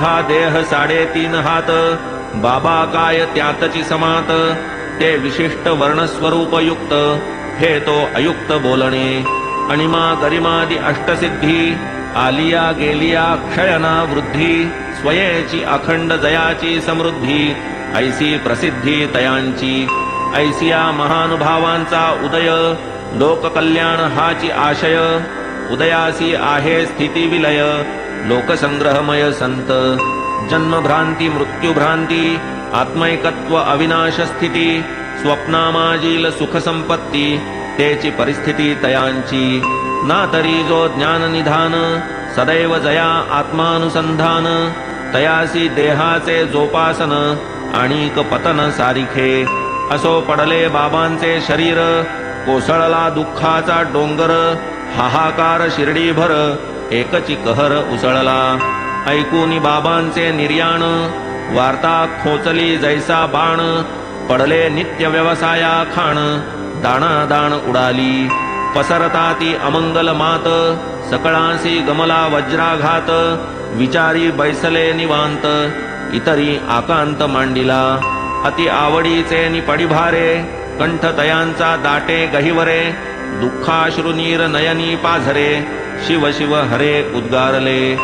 हा देह 3.5 हात, बाबा काय त्यातची समात, ते विशिष्ट वर्णस्वरूप युक्त, हे तो अयुक्त बोलणे. अणिमा गरिमादी अष्टसिद्धी, आलिया गेलिया क्षयना वृद्धी, स्वयेची अखंड जयाची समृद्धी, ऐसी प्रसिद्धी तयांची. ऐसिया महानुभावांचा उदय, लोककल्याण हाची आशय, उदयासी आहे स्थिती विलय, लोकसंग्रहमय संत. जन्मभ्रांती मृत्युभ्रांती, आत्मैकत्व अविनाश स्थिती, स्वप्नामाजील सुख संपत्ती, तेची परिस्थिती तयांची. ना तरी जो ज्ञान निधान, सदैव जया आत्मानुसंधान, तयासी देहाचे जोपासन, आणिक पतन सारिखे. असो पडले बाबांचे शरीर, कोसळला दुःखाचा डोंगर, हाहाकार शिर्डीभर, एकची कहर उसळला. ऐकूनी बाबांचे निर्याण, वार्ता खोचली जैसा बाण, पडले नित्य व्यवसाया खाण, दाणादाण उडाली. पसरता ती अमंगल मात, सकळांसी गमला वज्राघात, विचारी बैसले निवांत, इतरी आकांत मांडिला. अति आवडीचे निपडी भारे, कंठ तयांचा दाटे गहिवरे, दुःखाश्रुनीर नयनी पाझरे, शिव शिव हरे उद्गारले.